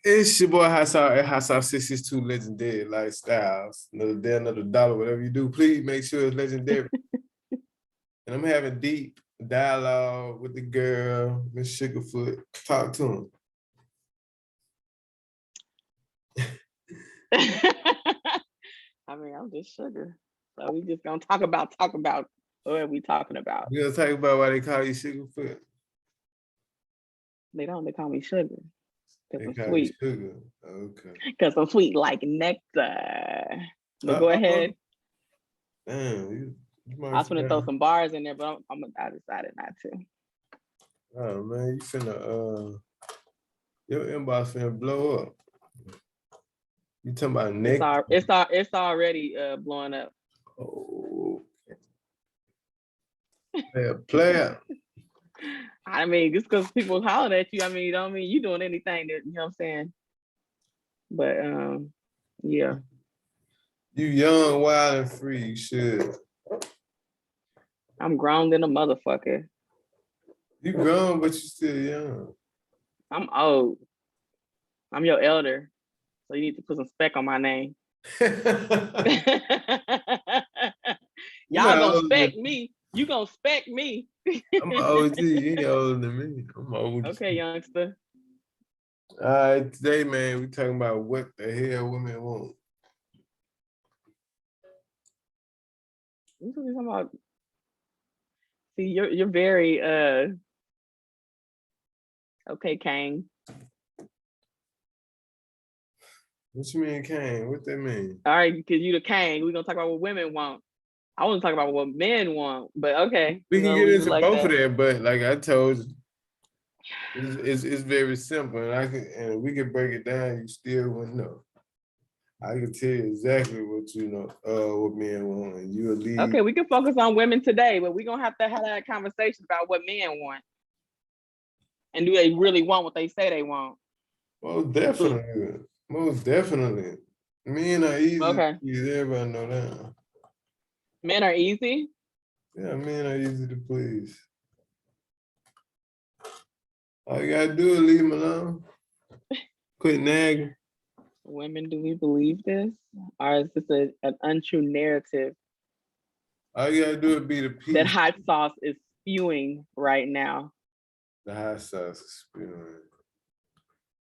It's your boy Hot Sauce 662 Legendary Lifestyles. Another day, another dollar, whatever you do, please make sure it's legendary. And I'm having deep dialogue with the girl, Miss Sugarfoot. Talk to him. I mean, I'm just sugar. So we just gonna talk about what are we talking about? You gonna talk about why they call you Sugarfoot? They call me sugar. They Because I'm call sweet. you sugar. Okay. Because I'm sweet like nectar. But go ahead. Damn, you might I was gonna throw some bars in there, but I decided not to. Oh man, you finna your inbox finna blow up. You talking about nectar? It's already blowing up. Oh, player. I mean, just because people holler at you, I mean, you don't mean you doing anything that, you know what I'm saying? But yeah. You young, wild, and free. You should. I'm grown than a motherfucker. You grown, but you still young. I'm old. I'm your elder. So you need to put some spec on my name. Y'all gonna spec me. You gonna spec me. I'm an OG. You ain't older than me. I'm old. Okay, youngster. All right, today, man, we talking about what the hell women want. What are you talking about? See, you're very okay, Kang. What you mean, Kang? What that mean? All right, because you the Kang. We're gonna talk about what women want. I want to talk about what men want, but okay. We can get into both of that, but like I told you, it's very simple, and we can break it down. You still wouldn't know. I can tell you exactly what you know, what men want, and you'll leave. Okay, we can focus on women today, but we're gonna have to have that conversation about what men want. And do they really want what they say they want? Most definitely. Most definitely. Men are easy to please. Everybody know that. Men are easy? Yeah, men are easy to please. All you gotta do is leave them alone. Quit nagging. Women, do we believe this? Or is this an untrue narrative? All you gotta do is be the peace. That hot sauce is spewing right now. The hot sauce is spewing.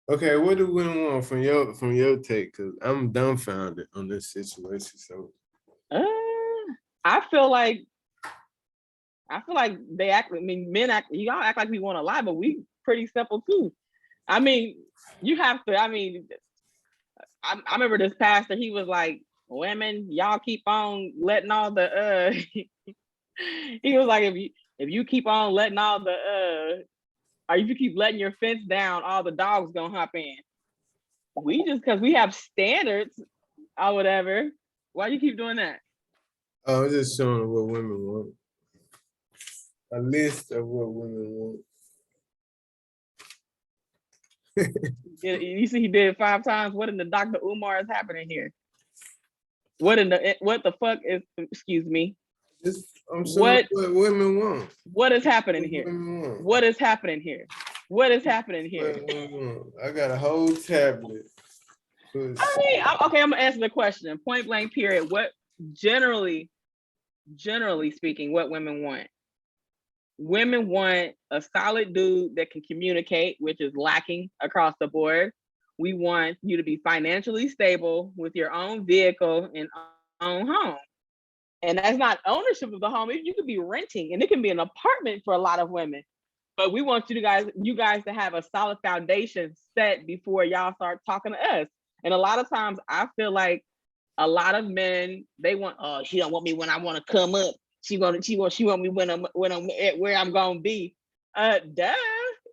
Okay, what do women want from your take? Because I'm dumbfounded on this situation. So I feel like they act. I mean, men act. Y'all act like we want a lot, but we pretty simple too. I mean, you have to. I mean, I remember this pastor. He was like, "Women, y'all keep on letting all the." He was like, "If you keep on letting all the or if you keep letting your fence down, all the dogs gonna hop in." We just because we have standards or whatever. Why you keep doing that? I'm just showing what women want. A list of what women want. You see, he did it 5 times. What in the Dr. Umar is happening here? What the fuck is? Excuse me. I'm showing what women want. What is happening here? What is happening here? What is happening here? I got a whole tablet. I mean, I'm gonna answer the question. Point blank. Period. What generally speaking, what women want? Women want a solid dude that can communicate, which is lacking across the board. We want you to be financially stable with your own vehicle and own home. And that's not ownership of the home. You could be renting, and it can be an apartment for a lot of women. But we want you guys to have a solid foundation set before y'all start talking to us. And a lot of times I feel like a lot of men, they want, oh, she don't want me when I want to come up. She want me when I'm at where I'm gonna be. Duh.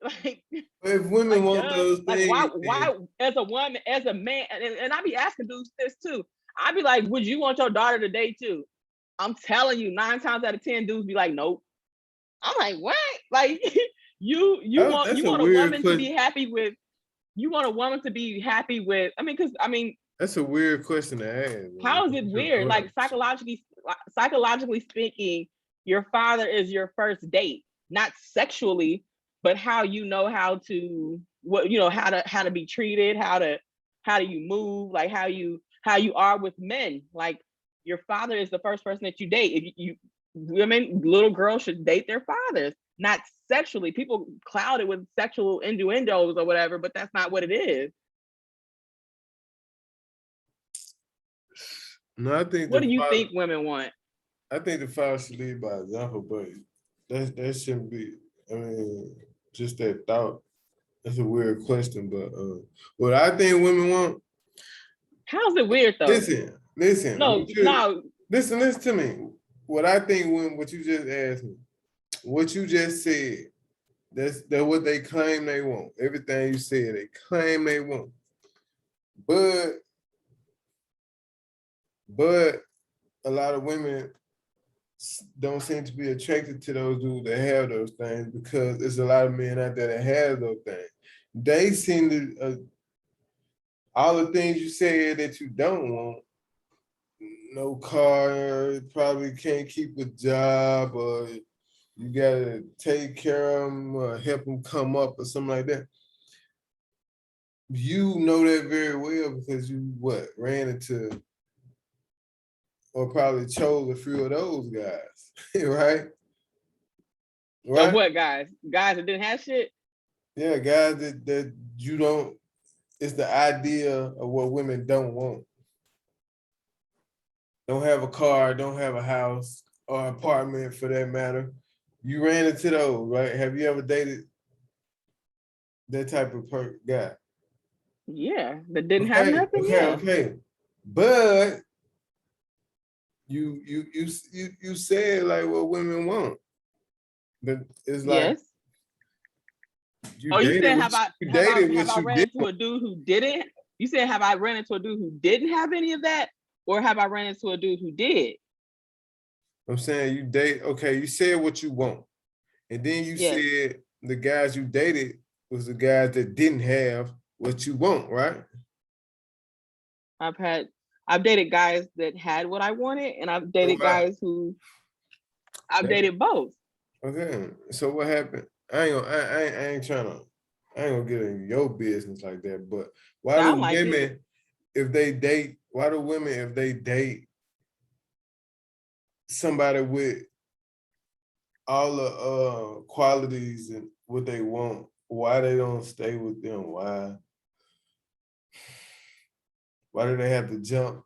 Like, if women want those things, why as a woman, as a man, and I be asking dudes this too. I be like, would you want your daughter to date too? I'm telling you, 9 times out of 10 dudes be like, nope. I'm like, what? Like you want a woman to be happy with. You want a woman to be happy with. I mean, that's a weird question to ask. How is it weird? Like psychologically speaking, your father is your first date, not sexually, but how you know how to what, you know, how to be treated, how do you move, like how you are with men. Like your father is the first person that you date. If you women, little girls should date their fathers, not sexually. People cloud it with sexual innuendos or whatever, but that's not what it is. No, I think What do you think women want? I think the father should lead by example, but that shouldn't be. I mean, just that thought. That's a weird question, but what I think women want. How's it weird though? Listen. No. Listen to me. What I think what you just asked me, what you just said, that's what they claim they want. Everything you said, they claim they want. But a lot of women don't seem to be attracted to those dudes that have those things, because there's a lot of men out there that have those things. They seem to, all the things you said that you don't want, no car, probably can't keep a job, or you gotta take care of them or help them come up or something like that. You know that very well because you ran into or probably chose a few of those guys, right? Right? What guys? Guys that didn't have shit? Yeah, guys that you don't, it's the idea of what women don't want. Don't have a car, don't have a house or apartment for that matter. You ran into those, right? Have you ever dated that type of guy? Yeah, that didn't have nothing. Okay. But you said like what women want. But it's like, yes. You said have I ran into a dude who didn't? You said have I ran into a dude who didn't have any of that, or have I ran into a dude who did? I'm saying you date. Okay, you said what you want, and then you said the guys you dated was the guys that didn't have what you want, right? I've dated guys that had what I wanted, and I've dated guys who I've dated both. Okay, so what happened? I ain't gonna get in your business like that. But why do women, if they date, somebody with all the qualities and what they want, why they don't stay with them? Why do they have to jump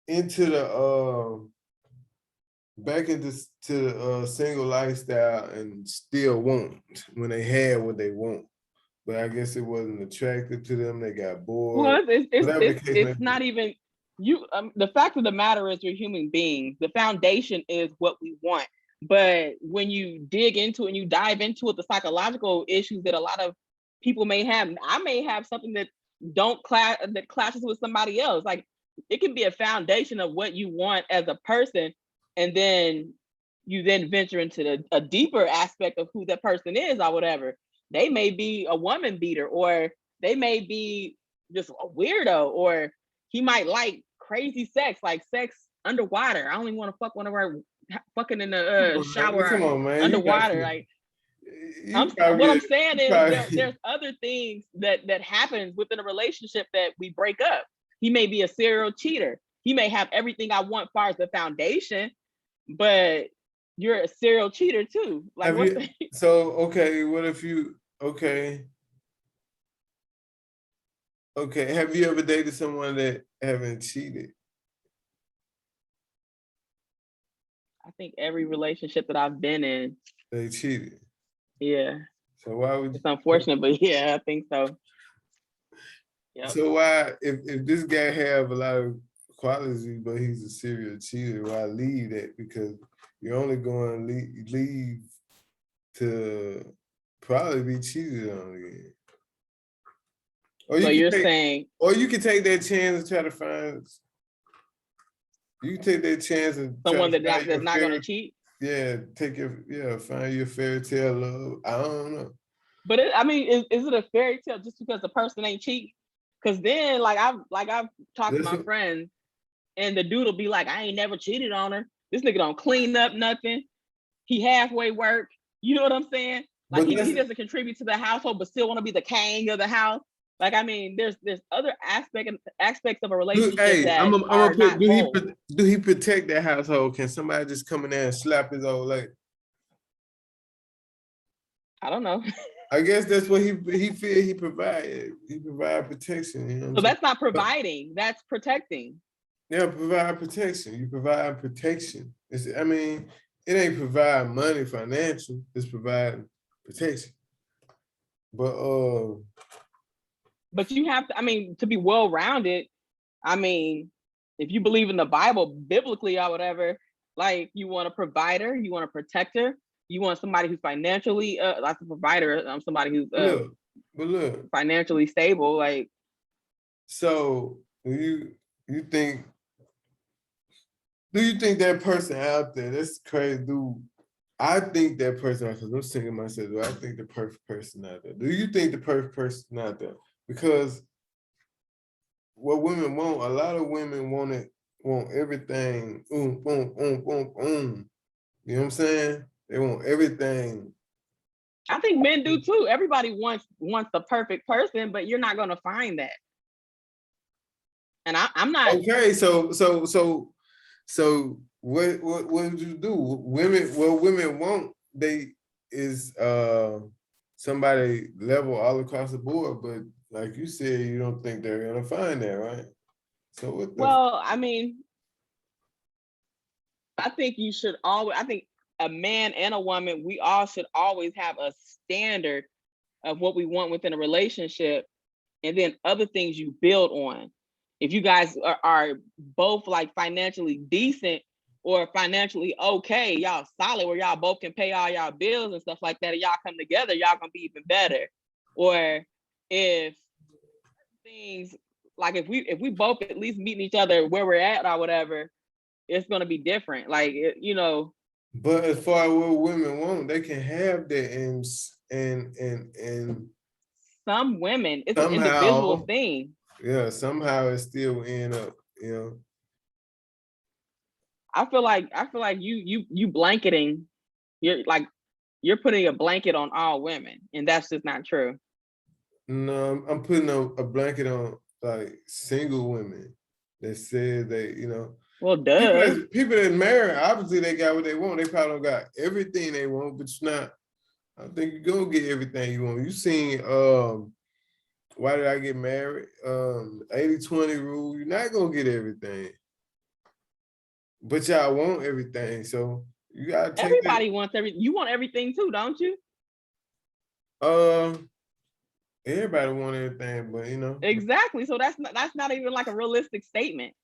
into the back into the single lifestyle and still want when they had what they want? But I guess it wasn't attractive to them. They got bored. Well, it's not even you. The fact of the matter is, we're human beings. The foundation is what we want. But when you dig into it and you dive into it, the psychological issues that a lot of people may have, I may have something that clashes with somebody else. Like it can be a foundation of what you want as a person, and then you venture into a deeper aspect of who that person is or whatever. They may be a woman beater, or they may be just a weirdo, or he might like crazy sex, like sex underwater. I don't even want to fuck one of our fucking in the shower. Come on, man. Underwater. Like what I'm saying is there's other things that happens within a relationship that we break up. He may be a serial cheater. He may have everything I want as far as the foundation, but you're a serial cheater too. Like okay, what if you okay, have you ever dated someone that haven't cheated? I think every relationship that I've been in, they cheated. Yeah. So why would it's unfortunate, but yeah, I think so. Yep. So why, if this guy have a lot of qualities, but he's a serial cheater, why leave that? Because you're only going to leave to probably be cheated on again. Or you can take that chance and try to find. You can take that chance and someone that's not going to cheat. Yeah, find your fairy tale love. I don't know. But is it a fairy tale just because the person ain't cheating? Because then, I've talked to my friends, and the dude will be like, "I ain't never cheated on her. This nigga don't clean up nothing. He halfway work." You know what I'm saying? Like he doesn't contribute to the household, but still want to be the king of the house. Like, I mean, there's other aspects of a relationship that are not whole. Do he protect that household? Can somebody just come in there and slap his old lady? I don't know. I guess that's what he feel he provided. He provide protection. You know so that's not providing, that's protecting. Yeah, provide protection. You provide protection. I mean, it ain't provide money, financial. It's providing protection. But you have to, I mean, to be well-rounded, I mean, if you believe in the Bible biblically or whatever, like you want a provider, you want a protector, you want somebody who's financially like a provider, somebody who's look, financially stable. Like, so you think, do you think that person out there, that's crazy, dude? I think that person, because I'm thinking myself, do I think the perfect person out there? Do you think the perfect person out there? Because what women want, a lot of women want everything. You know what I'm saying? They want everything. I think men do too. Everybody wants the perfect person, but you're not gonna find that. And I'm not. Okay, so what would you do? Women want, they is somebody level all across the board, but like you said, you don't think they're gonna find that, right? So what the I mean, I think you should always, I think a man and a woman, we all should always have a standard of what we want within a relationship, and then other things you build on. If you guys are both like financially decent or financially okay, y'all solid, where y'all both can pay all y'all bills and stuff like that, and y'all come together, y'all gonna be even better. Or if things like, if we both at least meeting each other where we're at or whatever, it's gonna be different. Like, you know. But as far as what women want, they can have that, and some women, it's an individual thing. Yeah, somehow it still end up, you know. I feel like you blanketing, you're putting a blanket on all women, and that's just not true. No, I'm putting a blanket on like single women that said they, you know. Well, duh. People that marry, obviously they got what they want. They probably don't got everything they want, but you're not. I think you're gonna get everything you want. You seen Why Did I Get Married? 80-20 rule. You're not gonna get everything, but y'all want everything. So you gotta take everybody wants everything. You want everything too, don't you? Everybody want everything, but you know. Exactly. So that's not even like a realistic statement.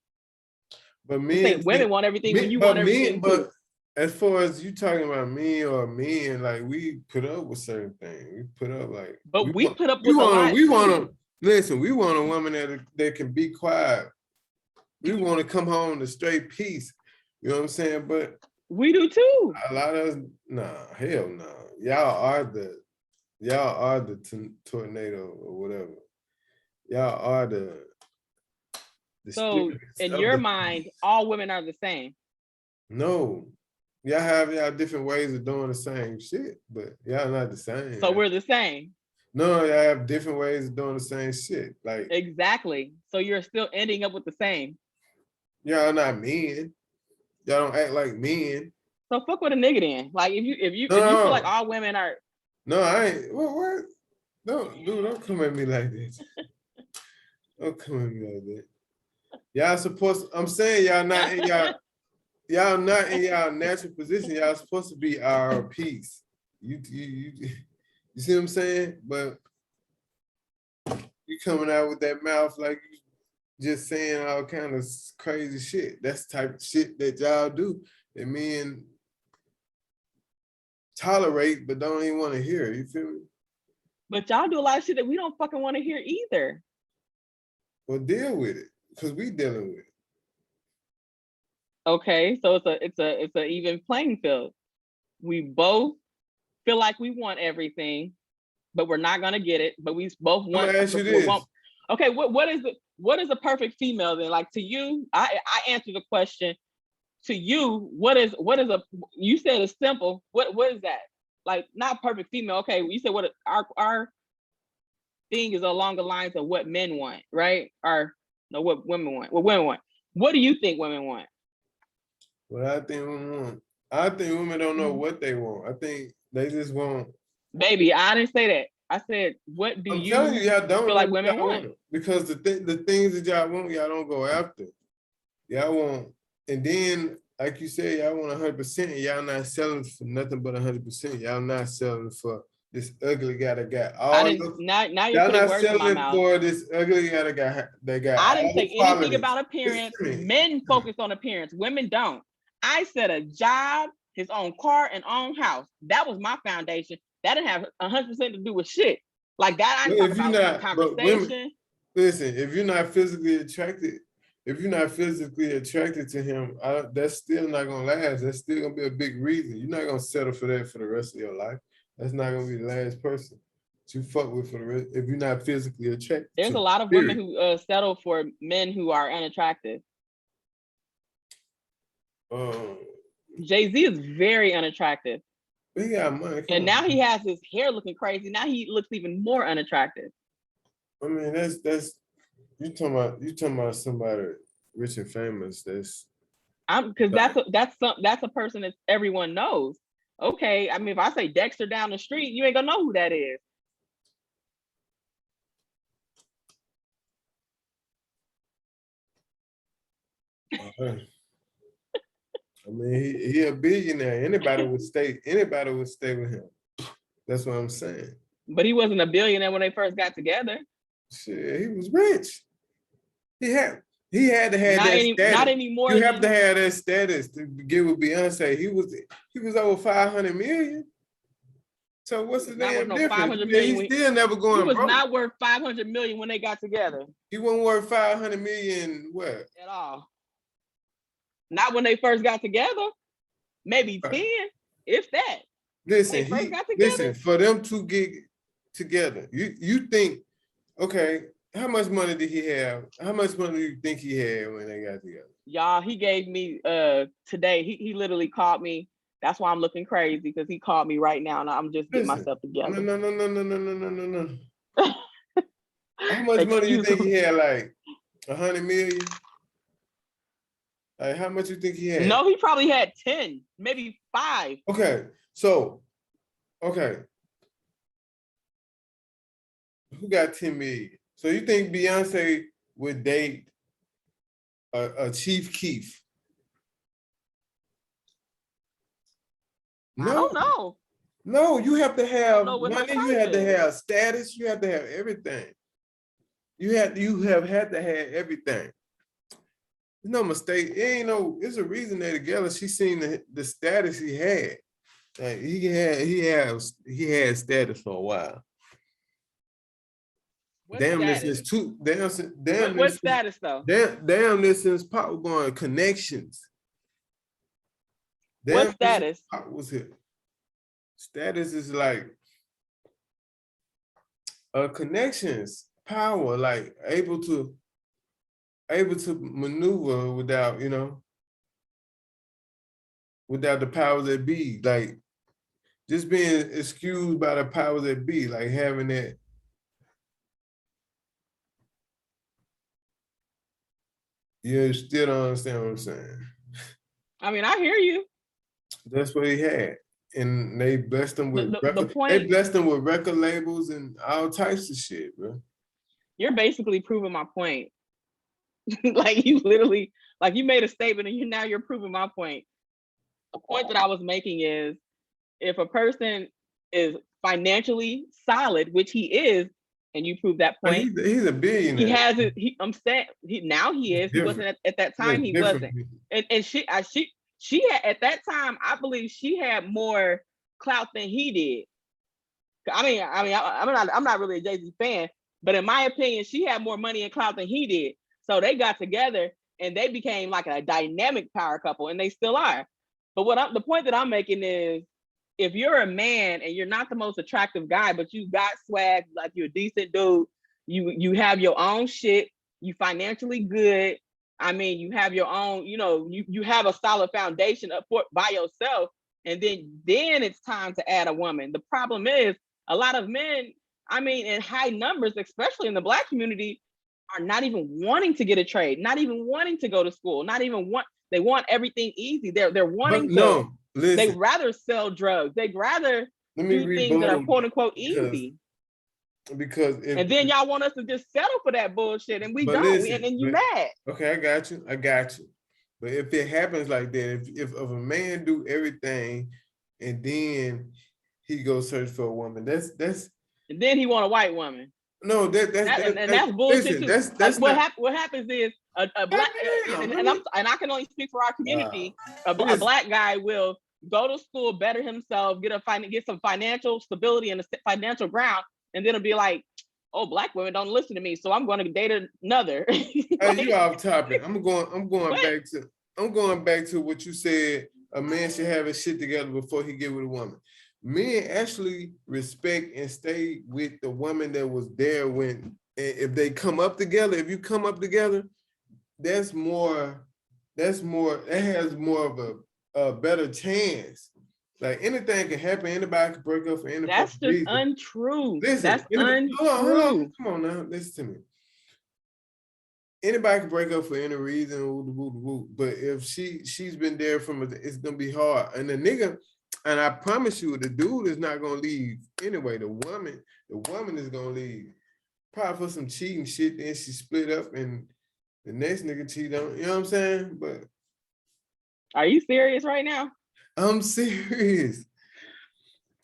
But women want everything when you want everything. But as far as you talking about me or men, like we put up with certain things. We put up like. But we put up with a lot. We want to listen. We want a woman that can be quiet. We want to come home to straight peace. You know what I'm saying? But we do too. A lot of us, nah, hell no. Y'all are the tornado or whatever. Y'all are the so in your mind, all women are the same. No. Y'all have y'all different ways of doing the same shit, but y'all not the same. So we're the same. No, y'all have different ways of doing the same shit. Like exactly. So you're still ending up with the same. Y'all not men. Y'all don't act like men. So fuck with a nigga then. Like if you feel like all women are. No, I ain't. What? Don't come at me like this. Don't come at me like that. Y'all supposed. I'm saying y'all not in y'all. Y'all not in y'all natural position. Y'all supposed to be our peace. You see what I'm saying? But you coming out with that mouth like you just saying all kind of crazy shit. That's the type of shit that y'all do that men tolerate but don't even want to hear. You feel me? But y'all do a lot of shit that we don't fucking want to hear either. Well, deal with it, because we dealing with it. Okay, so it's a even playing field. We both feel like we want everything, but we're not gonna get it. But we both want. I'm gonna ask you this. Okay, what is a perfect female then? Like to you, I answer the question. To you, what is a? You said it's simple. What is that? like not perfect female. Okay, you said what our thing is along the lines of what men want, right? Or no, what women want. What women want. What do you think women want? What I think women want. I think women don't know what they want. I think they just want. Baby, I didn't say that. I said, what do I'm telling you, you y'all don't feel know like what women y'all want? want. Because the things that y'all want, y'all don't go after. Y'all want, and then like you said, y'all want 100%. Y'all not selling for nothing but 100%. Y'all not selling for this ugly guy that got I all. didn't. Now you're Y'all putting not words in my selling mouth. for this ugly guy that got I all didn't say the anything qualities. about appearance. Men focus on appearance. Women don't. I said a job, his own car, and own house. That was my foundation. That didn't have 100% to do with shit. Like that, I'm talking about But women, conversation. listen, if you're not physically attracted, to him, that's still not gonna last. That's still gonna be a big reason. You're not gonna settle for that for the rest of your life. That's not gonna be the last person that you fuck with for the rest. If you're not physically attracted, There's a lot of women who settle for men who are unattractive. Jay-Z is very unattractive. He got money. And now he has his hair looking crazy. Now he looks even more unattractive. I mean, that's you talking about somebody rich and famous. Because that's a person that everyone knows. Okay, I mean, if I say Dexter down the street, you ain't gonna know who that is. I mean, he a billionaire. Anybody would stay with him. That's what I'm saying. But he wasn't a billionaire when they first got together. Shit, he was rich. He had to have not that status. Not anymore. You have to have that status to get with Beyonce. He was over 500 million. So what's the damn difference? 500 million. He's still never going broke. He was not worth 500 million when they got together. He wasn't worth 500 million what? At all. Not when they first got together. Maybe 10, if that. Listen, for them to get together, you think, okay, how much money did he have? How much money do you think he had when they got together? Y'all, he gave me today, he literally called me. That's why I'm looking crazy, because he called me right now and I'm just getting myself together. No. How much money do you think he had? Like 100 million? Like how much you think he had? No, he probably had 10, maybe 5. Okay, so, who got 10 million? So you think Beyonce would date a Chief Keef? No. I don't know. No, you have to have money, you have to have status, you have to have everything. You have had to have everything. There's no mistake. It's a reason they're together. She seen the status he had. Like he had status for a while. What status though? Damn, this since Pop was going connections. What status? Pop was here. Status is like connections, power, like able to maneuver without, without the powers that be, like just being excused by the powers that be, like having that. You still don't understand what I'm saying? I mean, I hear you. That's what he had. And they blessed him with record labels and all types of shit, bro. You're basically proving my point. Like you literally, like you made a statement and you're proving my point. The point that I was making is, if a person is financially solid, which he is, and you prove that point, he's a billionaire. He has it. I'm saying now he is. He wasn't at that time. He wasn't. And she had at that time. I believe she had more clout than he did. I mean, I'm not really a Jay-Z fan, but in my opinion, she had more money and clout than he did. So they got together and they became like a dynamic power couple, and they still are. But the point that I'm making is, if you're a man and you're not the most attractive guy, but you got swag, like you're a decent dude, you have your own shit, you financially good. I mean, you have your own, you have a solid foundation up by yourself. and then it's time to add a woman. The problem is a lot of men, I mean, in high numbers, especially in the Black community, are not even wanting to get a trade, not even wanting to go to school, not even they want everything easy. They're wanting to, they'd rather sell drugs. They'd rather do things that are quote unquote easy. Because and then y'all want us to just settle for that bullshit, and we don't, and you mad. Okay, I got you. But if it happens like that, if a man do everything and then he goes search for a woman, that's and then he want a white woman. No, that's bullshit too. That's what happens is a black and I can only speak for our community. A black guy will go to school, better himself, get some financial stability and a financial ground, and then it'll be like, oh, Black women don't listen to me, so I'm going to date another. Hey, you off topic. I'm going back to what you said. A man should have his shit together before he get with a woman. Men actually respect and stay with the woman that was there when, if they come up together, if you come up together, that has more of a better chance. Like anything can happen, anybody can break up for any That's just reason. Untrue. Listen, that's untrue. Hold on. Come on now, listen to me. Anybody can break up for any reason, but if she's been there it's gonna be hard. And the nigga, and I promise you, the dude is not gonna leave anyway. The woman is gonna leave. Probably for some cheating shit, then she split up and the next nigga cheat on, you know what I'm saying? But are you serious right now? I'm serious.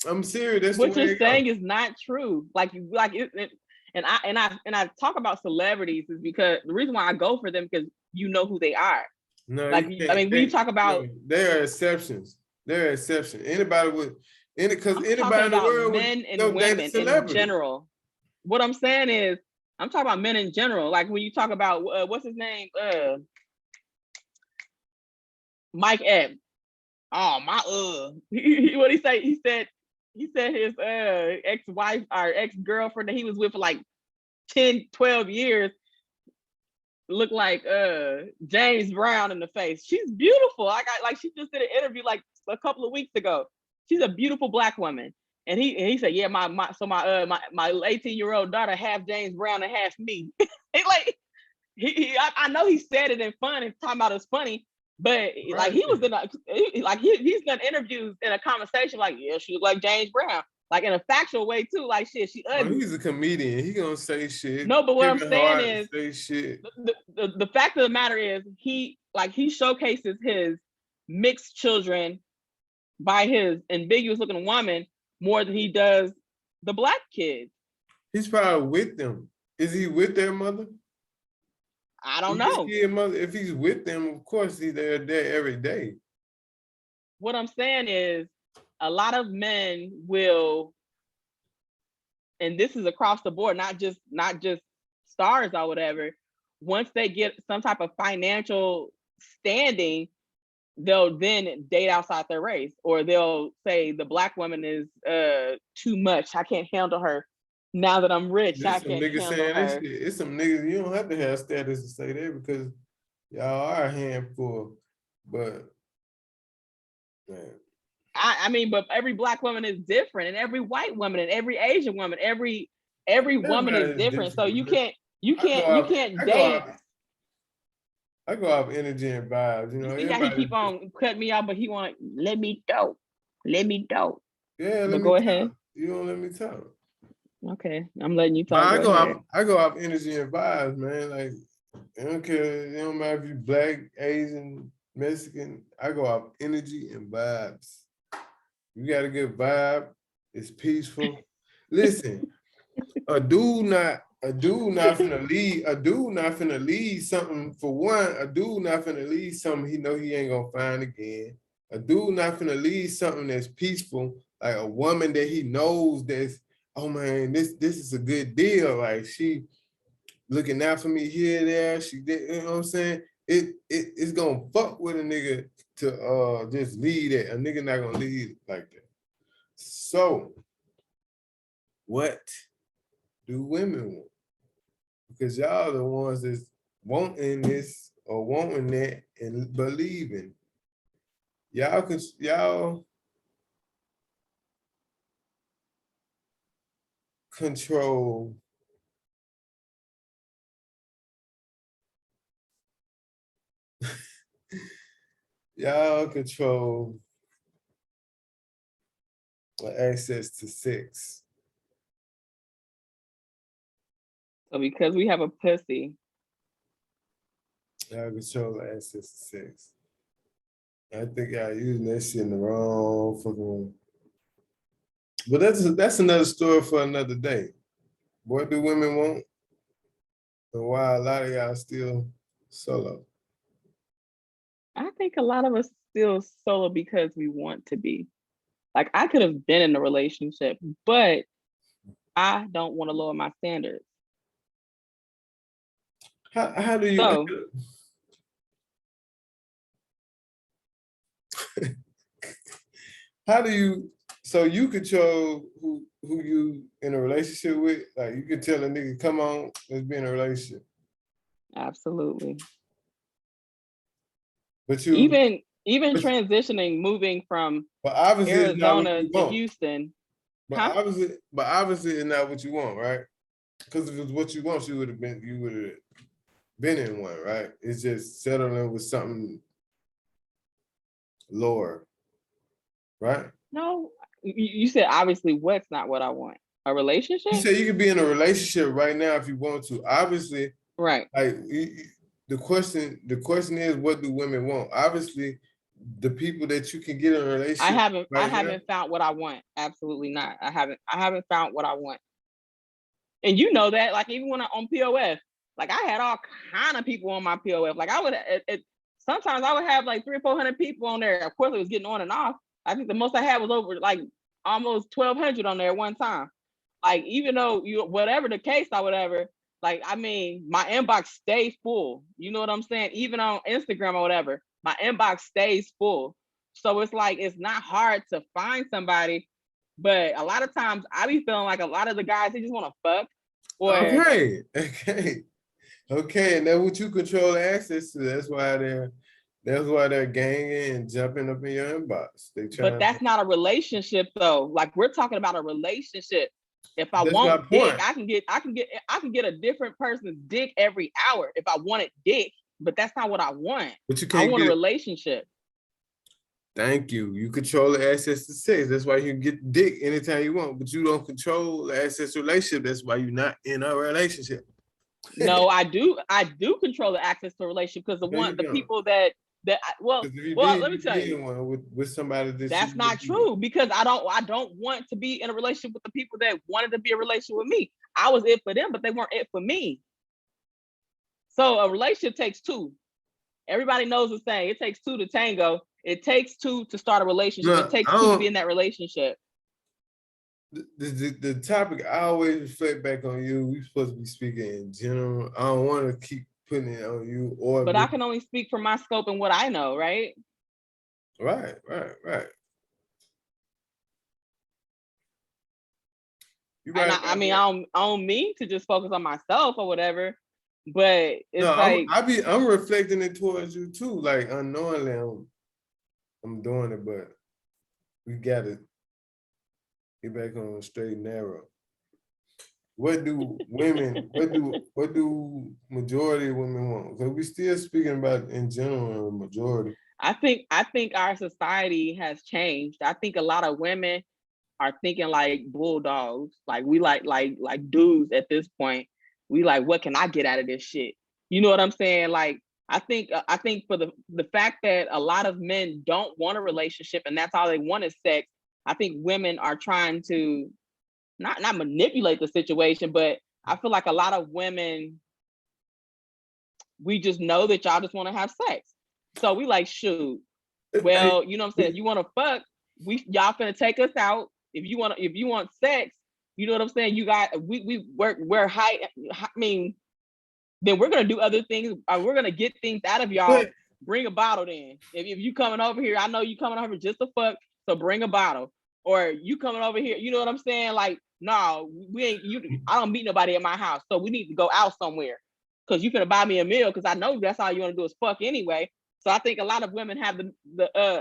That's what you're saying is not true. And I talk about celebrities is because the reason why I go for them, because you know who they are. No, when you talk about, there are exceptions. Anybody would, because anybody in the world, men and women in general. What I'm saying is, I'm talking about men in general. Like when you talk about what's his name, Mike Epps. Oh my, what he say? He said his ex-wife or ex-girlfriend that he was with for like 10, 12 years looked like James Brown in the face. She's beautiful. She just did an interview like a couple of weeks ago. She's a beautiful Black woman. And he said, yeah, my 18-year-old daughter half James Brown and half me. I know he said it in fun and talking about it's funny, but right. Like he was he's done interviews in a conversation like, yeah, she was like James Brown, like in a factual way too. Like shit, she ugly. He's a comedian. He gonna say shit. No, but what I'm saying is, say shit. The fact of the matter is, he showcases his mixed children by his ambiguous looking woman more than he does the Black kids. He's probably with them. Is he with their mother? I don't know. If he's with them, of course they're there every day. What I'm saying is, a lot of men will, and this is across the board, not just stars or whatever, once they get some type of financial standing, they'll then date outside their race, or they'll say the Black woman is too much. I can't handle her. Now that I'm rich, I can't handle her. It's some niggas, you don't have to have status to say that because y'all are a handful. But man. I mean, but every Black woman is different, and every white woman, and every Asian woman, every woman is different. So you can't date. I go off energy and vibes, you know. You see how he keep on cutting me out, but he want let me dope. Yeah, but go ahead. You don't let me talk. Okay, I'm letting you talk. I go off energy and vibes, man. Like, I don't care. It don't matter if you Black, Asian, Mexican. I go off energy and vibes. You got a good vibe. It's peaceful. Listen, a dude not finna lead something. For one, a dude not finna lead something he know he ain't gonna find again. A dude not finna lead something that's peaceful, like a woman that he knows that's, oh man, this is a good deal. Like she looking out for me here and there. She did, you know what I'm saying? It's gonna fuck with a nigga to just lead it. A nigga not gonna lead like that. So what do women want? Because y'all the ones that's wanting this or wanting that and believing. Y'all control y'all control access to sex. So because we have a pussy, Y'all control access to sex. I think y'all using that shit in the wrong fucking way. But that's another story for another day. What do women want? And why a lot of y'all still solo? I think a lot of us still solo because we want to be. Like I could have been in a relationship, but I don't want to lower my standards. How do you? So How do you? So you control who you in a relationship with? Like you can tell a nigga, come on, let's be in a relationship. absolutely. But you, Even but, transitioning, moving from but obviously it's not what Arizona you to want. Houston. But Huh? obviously it's not what you want, right? Because if it was what you want, you would have been in one, right? It's just settling with something lower, right? No, you said obviously what's not what I want. A relationship? You say you could be in a relationship right now if you want to. Obviously, Right. like the question is, what do women want? Obviously, the people that you can get in a relationship. I haven't found what I want. Absolutely not. I haven't found what I want. And you know that, like even when I'm on POF, like I had all kind of people on my POF. Like I would, sometimes I would have like 300 or 400 people on there. Of course, it was getting on and off. I think the most I had was over like almost 1,200 on there at one time. Like even though you, whatever the case or whatever, like I mean, my inbox stays full. You know what I'm saying? Even on Instagram or whatever, my inbox stays full. So it's like it's not hard to find somebody, but a lot of times I be feeling like a lot of the guys they just want to fuck. Or Okay, and that's what you control access to. That's why they're ganging and jumping up in your inbox. but that's not a relationship though. Like we're talking about a relationship. If I That's my want dick, point. I can get a different person's dick every hour if I wanted dick, but that's not what I want. But you I can't want a get. relationship. Thank you. You control the access to sex. That's why you can get dick anytime you want, but you don't control the access to relationship. That's why you're not in a relationship. No, I do control the access to a relationship because the people that well, let me tell you, one with somebody that's not true because I don't want to be in a relationship with the people that wanted to be in a relationship with me. I was it for them, but they weren't it for me. So a relationship takes two. Everybody knows the saying, it takes two to tango. It takes two to start a relationship. It takes two to be in that relationship. The topic, I always reflect back on you. We're supposed to be speaking in general. I don't want to keep putting it on you. But I can only speak for my scope and what I know, right? Right. You're right. I mean, I don't mean to just focus on myself or whatever, but it's I'm reflecting it towards you too. Like unknowingly, I'm doing it, but we gotta get back on the straight and narrow. What do women? what do majority of women want? Because we still speaking about in general majority. I think our society has changed. I think a lot of women are thinking like bulldogs. Like we like dudes at this point. We like, what can I get out of this shit? You know what I'm saying? Like I think for the fact that a lot of men don't want a relationship and that's all they want is sex. I think women are trying to not manipulate the situation, but I feel like a lot of women, we just know that y'all just want to have sex. So we like, shoot. Well, you know what I'm saying? If you want to fuck, y'all finna take us out. If you want sex, you know what I'm saying? We're high. I mean, then we're gonna do other things. We're gonna get things out of y'all. Bring a bottle then. If you coming over here, I know you coming over just to fuck, so bring a bottle. Or you coming over here, you know what I'm saying? Like, no, we ain't. I don't meet nobody at my house, so we need to go out somewhere. Cause you finna buy me a meal, cause I know that's all you want to do is fuck anyway. So I think a lot of women have the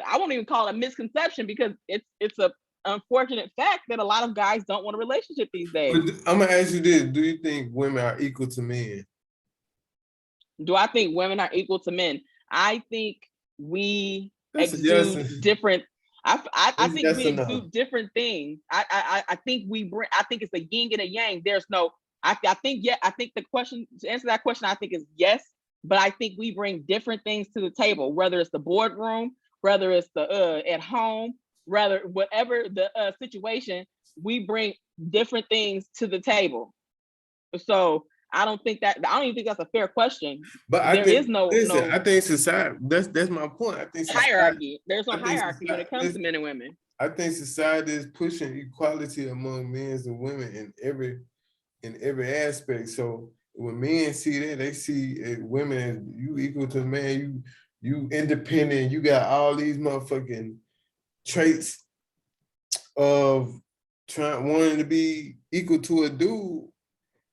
I won't even call it a misconception because it's a unfortunate fact that a lot of guys don't want a relationship these days. But I'm gonna ask you this: do you think women are equal to men? Do I think women are equal to men? I think we That's a yes. exude different. I think Yes we or no? exude different things. I think we bring. I think it's a yin and a yang. There's no. I think yeah. I think the question to answer that question, I think is yes. But I think we bring different things to the table. Whether it's the boardroom, whether it's the at home, rather whatever the situation, we bring different things to the table. So I don't even think that's a fair question. But There is no I think society. That's my point. I think society, hierarchy. There's no hierarchy when it comes to men and women. I think society is pushing equality among men and women in every aspect. So when men see that, they see women as you equal to man. You independent. You got all these motherfucking traits of wanting to be equal to a dude.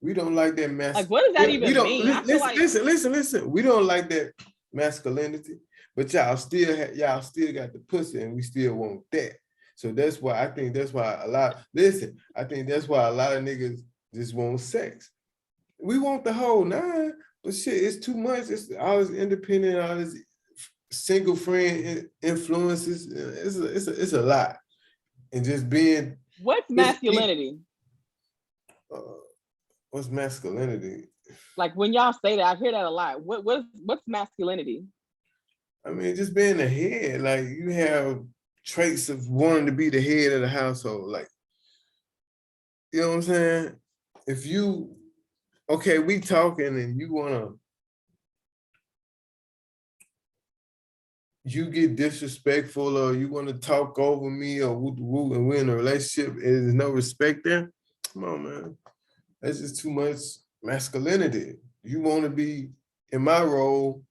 We don't like that Like, what does that even mean? Listen. We don't like that masculinity, but y'all still got the pussy, and we still want that. So that's why I think that's why a lot. Listen, I think that's why a lot of niggas just want sex. We want the whole nine, but shit, it's too much. It's all this independent, all this single friend influences. It's a lot, and just being. What's masculinity? What's masculinity? Like when y'all say that, I hear that a lot. What's masculinity? I mean, just being the head. Like you have traits of wanting to be the head of the household. Like, you know what I'm saying? If you, okay, we talking and you get disrespectful or you want to talk over me or woo and we're in a relationship and there's no respect there. Come on, man. That's just too much masculinity. You want to be in my role.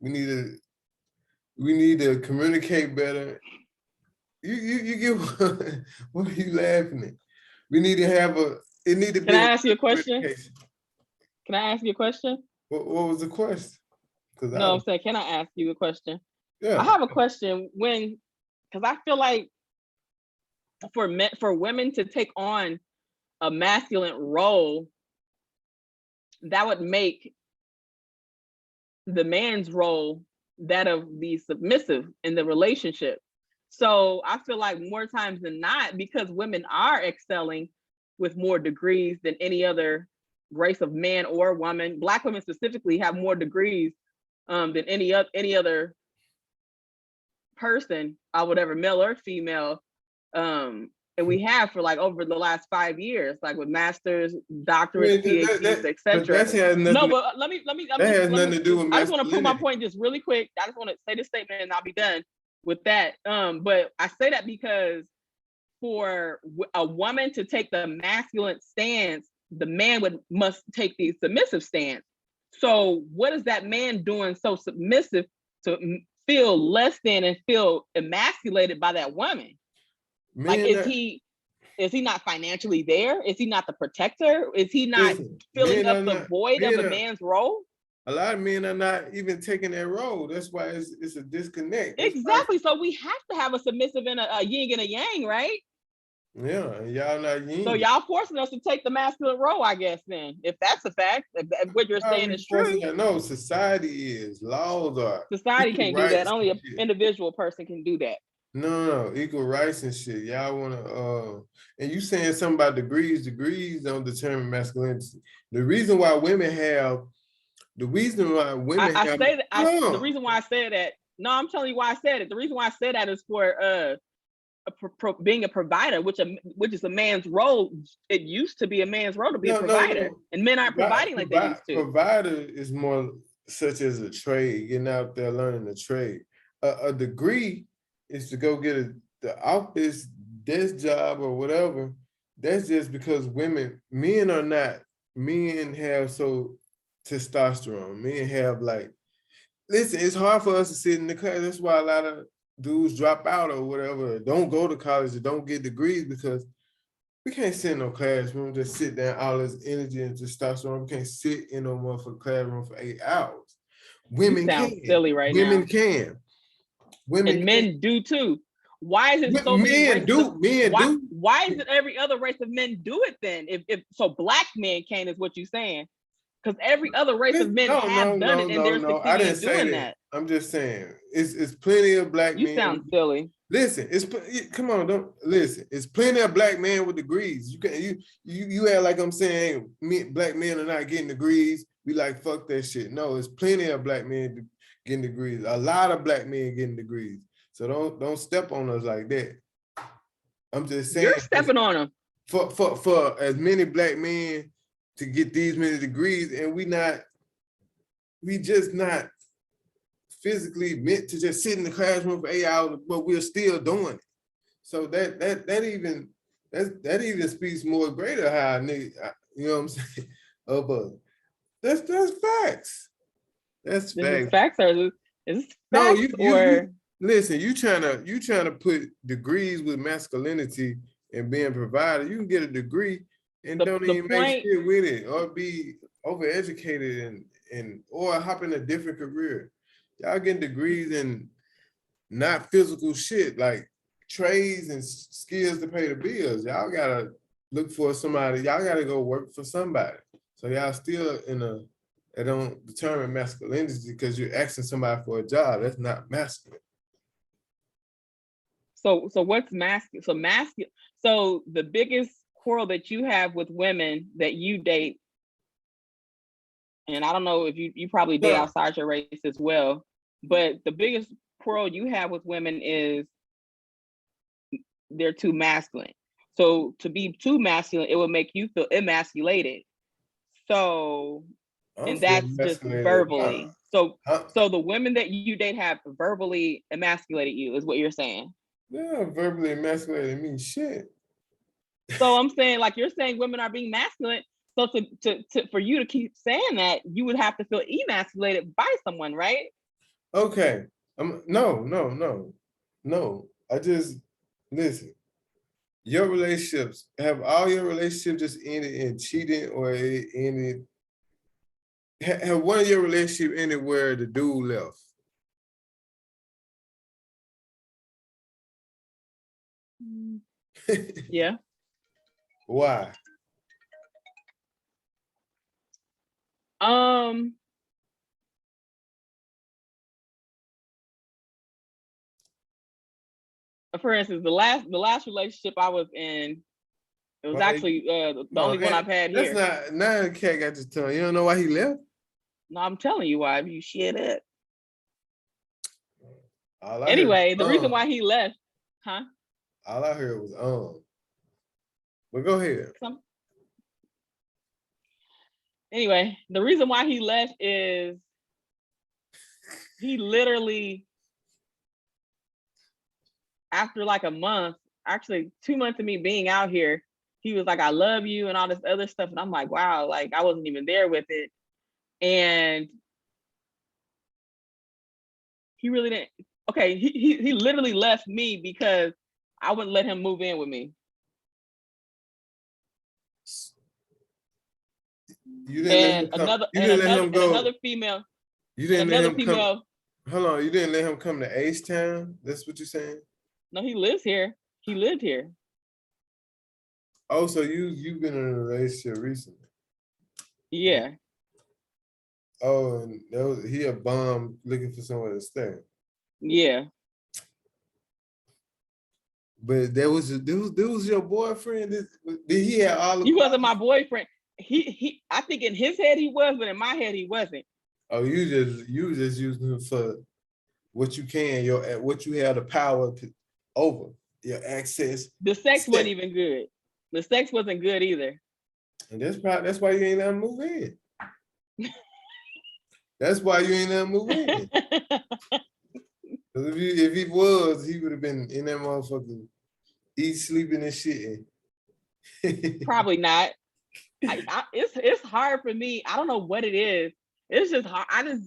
We need to communicate better. You get what are you laughing at? We need to have it need to be. Can I ask you a question? Can I ask you a question? What was the question? No, I'm saying, can I ask you a question? Yeah. I have a question because I feel like for women to take on a masculine role, that would make the man's role that of the submissive in the relationship. So I feel like more times than not, because women are excelling with more degrees than any other race of man or woman, Black women specifically have more degrees than any other person, whatever, male or female. And we have for like over the last 5 years, like with masters, doctorates, PhDs, etc. No, but let me. That has nothing to do with masculinity. I just want to put my point just really quick. I just want to say this statement and I'll be done with that. But I say that because for a woman to take the masculine stance, the man must take the submissive stance. So what is that man doing so submissive to feel less than and feel emasculated by that woman? Like, is he not financially there? Is he not the protector? Is he not filling up the void of a man's role? A lot of men are not even taking that role. That's why it's a disconnect. Exactly. So we have to have a submissive and a yin and a yang, right? Yeah, y'all not yin. So y'all forcing us to take the masculine role, I guess, then, if that's a fact, if what you're saying is true. No, society is, laws are. Society can't do that. Only an individual person can do that. No, equal rights and shit. Y'all wanna and you saying something about degrees don't determine masculinity. The reason why women have the reason why I said that. No, I'm telling you why I said it. The reason why I said that is for being a provider, which is a man's role. It used to be a man's role to be a provider, and men aren't providing like they used to. Provider is more such as a trade, getting out there learning a trade. A degree is to go get the office desk job or whatever. That's just because men have so testosterone. Men have listen, it's hard for us to sit in the class. That's why a lot of dudes drop out or whatever, don't go to college or don't get degrees, because we can't sit in no classroom, just sit down, all this energy and testosterone. We can't sit in no motherfucking classroom for 8 hours. Women can. Silly right Women now. can. Women and men do too. Why is it so many Men races? do, men do. Why is it every other race of men do it then? If so, black men can't is what you're saying. Because every other race of men have done it and they're No. I succeeding didn't in say doing that. that. I'm just saying it's plenty of black You men. sound silly. Listen, come on, don't listen. It's plenty of black men with degrees. You act like I'm saying black men are not getting degrees. We like fuck that shit. No, it's plenty of black men getting degrees. A lot of black men getting degrees. So don't step on us like that. I'm just saying. You're stepping on them. For as many black men to get these many degrees, and we just not physically meant to just sit in the classroom for 8 hours, but we're still doing it. So that even speaks more greater how nigga, you know what I'm saying? But that's facts. That's facts. Facts or is No, facts you listen, you trying to put degrees with masculinity and being provided. You can get a degree and don't even make shit with it, or be overeducated and or hop in a different career. Y'all getting degrees in not physical shit like trades and skills to pay the bills. Y'all gotta look for somebody. Y'all gotta go work for somebody. So y'all still it don't determine masculinity because you're asking somebody for a job. That's not masculine. So what's masculine? So the biggest quarrel that you have with women that you date, and I don't know if you probably date outside your race as well, but the biggest quarrel you have with women is they're too masculine. So to be too masculine, it will make you feel emasculated. So, and that's just verbally. So the women that you date have verbally emasculated you, is what you're saying. Yeah, verbally emasculated means shit. So I'm saying, like you're saying, women are being masculine. So to for you to keep saying that, you would have to feel emasculated by someone, right? Okay. No. I just listen. Your relationships, have all your relationships just ended in cheating, or it ended? Have one of your relationships ended where the dude left? Yeah. Why? For instance, the last relationship I was in, it was actually the only one I've had here. That's not, now the cat got to tell you. You don't know why he left? No, I'm telling you why. You shit it. Anyway, the reason why he left, huh? All I heard was But go ahead. Anyway, the reason why he left is he literally, after like a month, actually 2 months of me being out here, he was like, I love you and all this other stuff. And I'm like, wow, like I wasn't even there with it. And he really didn't. Okay, he literally left me because I wouldn't let him move in with me. You didn't let him go. Another female. You didn't let him come. Hold on, you didn't let him come to H-Town? That's what you're saying? No, he lives here. He lived here. Oh, so you've been in a relationship recently? Yeah. Oh, and he a bum looking for somewhere to stay. Yeah. But there was your boyfriend. Did he have all the? He wasn't my boyfriend. He I think in his head he was, but in my head he wasn't. Oh, you just using him for what you can, what you have the power to over, your access. The sex wasn't even good. The sex wasn't good either. And that's why you ain't let him move in. That's why you ain't let him move in. If he was, he would have been in that motherfucker, sleeping and shit. Probably not. It's hard for me. I don't know what it is. It's just hard. I just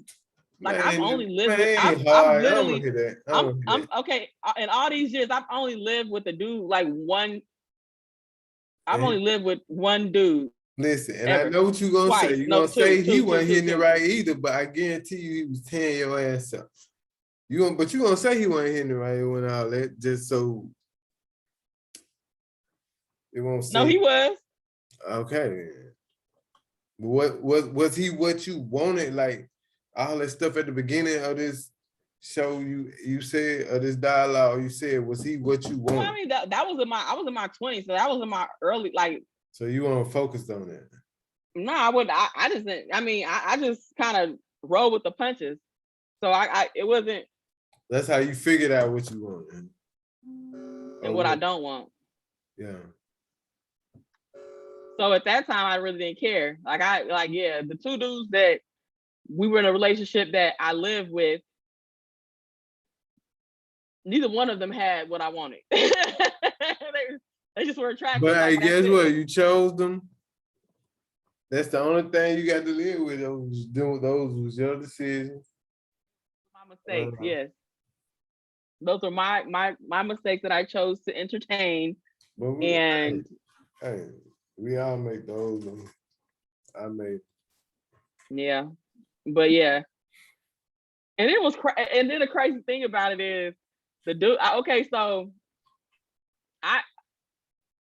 like I've only lived with. I've literally. I'm okay. In all these years, I've only lived with a dude like one. I've only lived with one dude. Listen, and I know what you're gonna say. You're gonna say he wasn't hitting it right either, but I guarantee you he was tearing your ass up. But you gonna say he wasn't hitting it right when all that, just so it won't No, seem he was. okay. What was he what you wanted? Like all that stuff at the beginning of this show you said or this dialogue you said, was he what you Well, wanted? I mean, that was in my, I was in my 20s, so that was in my early, like, So you weren't focused on that. no, I just didn't, I mean, I just kind of roll with the punches. So it wasn't, That's how you figured out what you wanted. and what I don't want. Yeah. So at that time, I really didn't care. Yeah, the two dudes that we were in a relationship that I lived with, neither one of them had what I wanted. they just were attractive. But I Like, guess what? You chose them. That's the only thing you got to live with. Those was your decisions. My mistakes, yes. Those are my mistakes that I chose to entertain. And hey, we all make those. I made. Yeah, but yeah, and it was and then the crazy thing about it is the dude. Okay, so I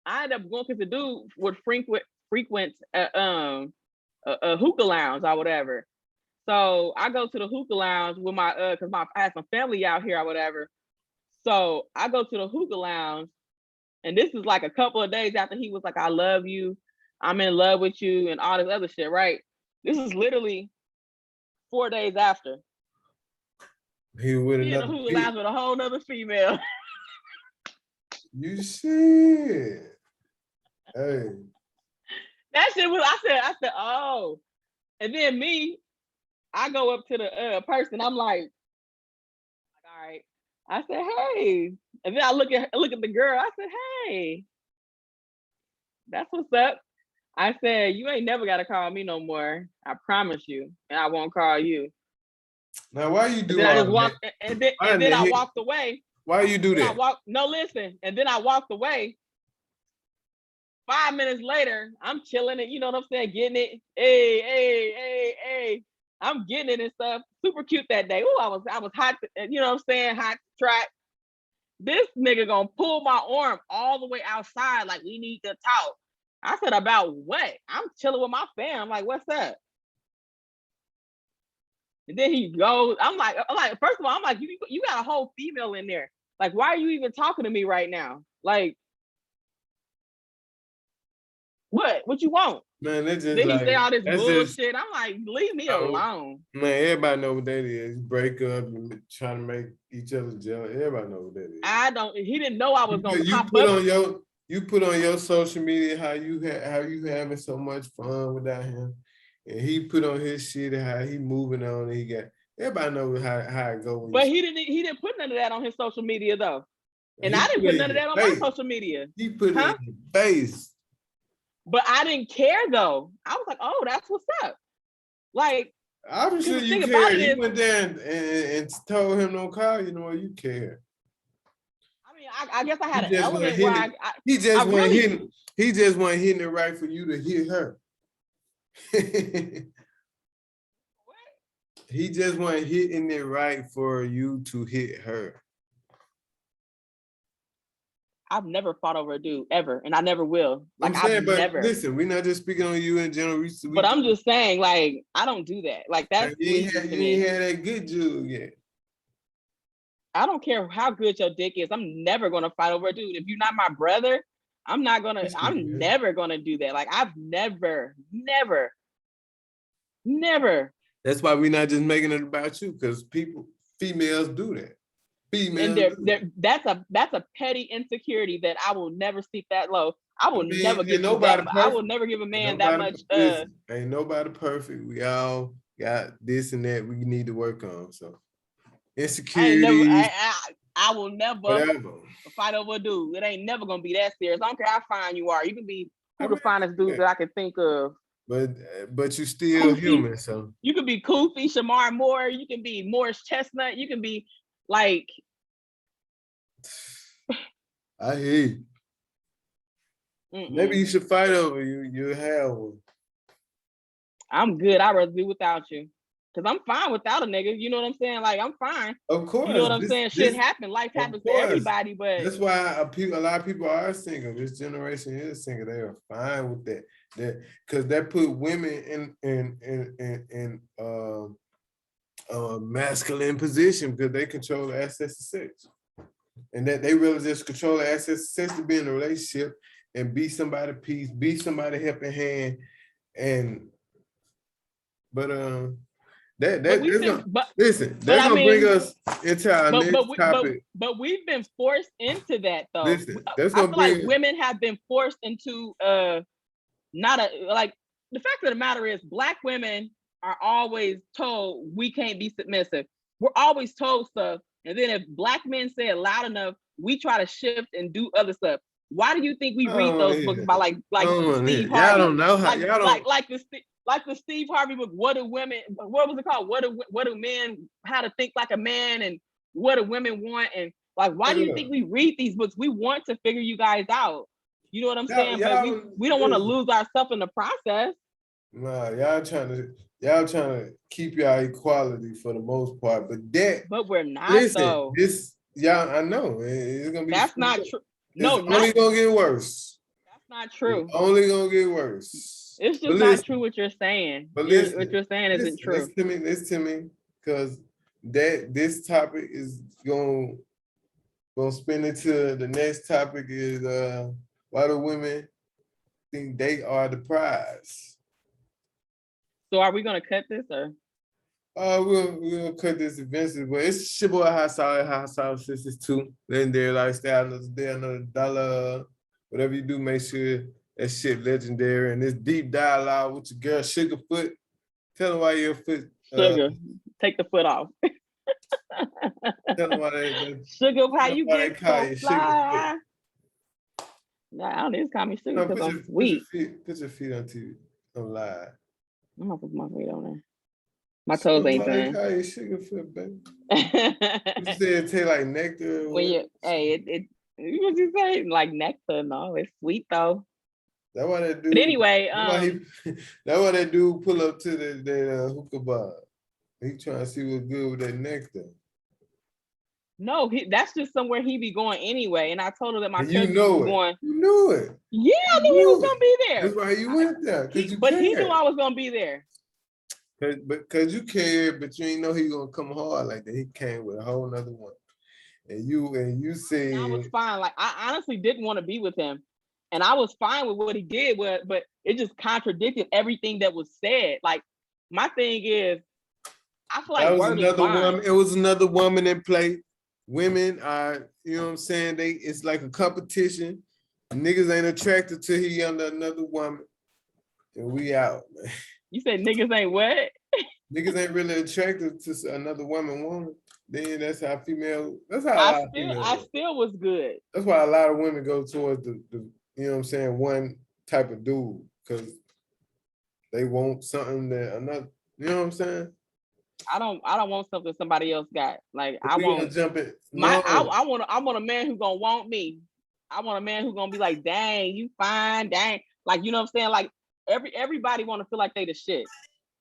ended up going because the dude would frequent a hookah lounge or whatever. So I go to the hookah lounge with my because I had some family out here or whatever. So I go to the hookah lounge, and this is like a couple of days after he was like, "I love you, I'm in love with you," and all this other shit. Right? This is literally 4 days after. He with He in the another. hookah lounge with a whole nother female. You shit. Hey. That shit was. I said, oh, and then me, I go up to the person. I'm like, all right. I said, hey, and then I look at the girl. I said, hey, that's what's up. I said, you ain't never got to call me no more. I promise you, and I won't call you. Now, why you do then all I just that? walked, and then I walked away. Why you do that? No, listen, and then I walked away. 5 minutes later, I'm chilling it, you know what I'm saying, getting it. Hey. I'm getting it and stuff. Super cute that day. Oh, I was hot, you know what I'm saying, hot track. This nigga gonna pull my arm all the way outside, like, we need to talk. I said, about what? I'm chilling with my fam. I'm like, what's up? And then he goes, I'm like, first of all, I'm like, you got a whole female in there. Like, why are you even talking to me right now? Like, what you want? Man, that's just then he like, say all this bullshit. just, I'm like, leave me alone. Man, everybody know what that is. Break up and trying to make each other jealous. Everybody know what that is. He didn't know I was gonna pop up. You put on your social media how you having so much fun without him. And he put on his shit and how he moving on and he got everybody knows how it go. But he didn't put none of that on his social media though. And I didn't put none of that on my social media. He put it in your face. But I didn't care though. I was like, oh, that's what's up. Like, obviously you care. You went there and told him don't call you, know you care. I mean, I guess I had an element where he just wasn't hitting it right for you to hit her. He just wasn't hitting it right for you to hit her. I've never fought over a dude ever, and I never will. Like, I've never. Listen, we're not just speaking on you in general. But I'm just saying, like, I don't do that. Like, that's you ain't had that good dude yet. I don't care how good your dick is. I'm never gonna fight over a dude. If you're not my brother, I'm never gonna do that. Like, I've never. That's why we're not just making it about you, because females do that. That's a petty insecurity that I will never seek that low. I will never give a man that much. Ain't nobody perfect. We all got this and that we need to work on. So insecurity. I will never fight over a dude. It ain't never gonna be that serious. I don't care how fine you are. You can be the finest dude that I can think of. But you still human, so you can be Kofi, Shamar Moore. You can be Morris Chestnut. You can be like. I hear you. Maybe you should fight over you. You have one. I'm good. I'd rather do without you. Cause I'm fine without a nigga. You know what I'm saying? Like I'm fine. Of course. You know what I'm saying? Shit happen. Life happens to everybody, but that's why a lot of people are single. This generation is single. They are fine with that. Because that put women in masculine position because they control the access to sex. And that they really just control the access to sex to be in a relationship and be somebody's peace, be somebody's helping hand. That's gonna bring us into our next topic. But we've been forced into that though. Listen, I feel like women have been forced into not a like the fact of the matter is Black women are always told we can't be submissive. We're always told stuff, and then if Black men say it loud enough, we try to shift and do other stuff. Why do you think we read those books by like Steve Harvey? Y'all don't know how y'all don't like the Steve Harvey book, what do men, how to think like a man and what do women want? And like, why do you think we read these books? We want to figure you guys out. You know what I'm saying? But we don't want to lose ourselves in the process. Nah, y'all trying to keep y'all equality for the most part, but we're not though. I know. It's gonna be that's not true. No, it's only gonna get worse. That's not true. It's only gonna get worse. It's just not true what you're saying. But what you're saying isn't true. Listen to me, because this topic is gonna spin into the next topic is why do women think they are the prize? So are we gonna cut this or? We'll cut this eventually, but it's your boy Hot Sauce Sisters too. Legendary Lifestyle, another day, another dollar. Whatever you do, make sure that shit legendary. And this deep dialogue with your girl Sugarfoot. Tell them why your foot. Sugar, take the foot off. Tell them why they. Sugar, how you get so fly? Nah, I don't just call me Sugar because I'm sweet. Put your feet on TV. I'm live. I'm gonna put my feet on there. My toes ain't done. Call you Sugarfoot, baby. You said it tastes like nectar. When you, it what you say? Like nectar? No, it's sweet though. That's why that dude. But anyway, that's why that dude pull up to the hookah bar. He trying to see what's good with that nectar. No, that's just somewhere he be going anyway. And I told her that my cousin was going. You knew it. Yeah, I knew he was gonna be there. That's why you went there. But he knew I was gonna be there. Because you cared, but you ain't know he gonna come hard like that. He came with a whole nother one. And you said I was fine. Like I honestly didn't want to be with him. And I was fine with what he did, but it just contradicted everything that was said. Like my thing is, I feel like it was another woman in play. Women are, you know what I'm saying? It's like a competition. Niggas ain't attracted to he under another woman. And we out, man. You said niggas ain't what? Niggas ain't really attracted to another woman. Then that's how I still was good. That's why a lot of women go towards the you know what I'm saying, one type of dude, because they want something that another, you know what I'm saying? I don't want something somebody else got. Like I want jump it. I want a man who's gonna want me. I want a man who's gonna be like, dang, you fine, dang. Like, you know what I'm saying? Like everybody wanna feel like they the shit.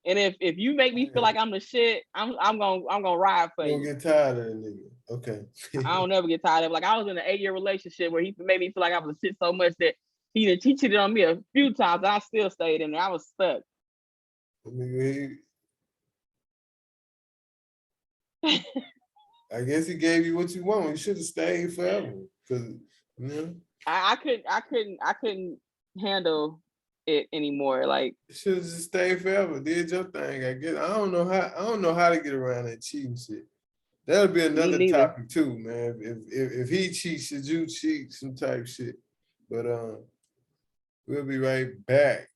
And if you make me feel like I'm the shit, I'm gonna ride for you. You don't get tired of that nigga. Okay. I don't never get tired of it. Like I was in an 8-year relationship where he made me feel like I was a shit so much that he cheated on me a few times and I still stayed in there. I was stuck. I guess he gave you what you want. You should have stayed forever. Cause you know. I couldn't handle it anymore. Like you should have just stayed forever. Did your thing. I guess I don't know how to get around that cheating shit. That'll be another topic too, man. If he cheats, should you cheat? Some type shit. But we'll be right back.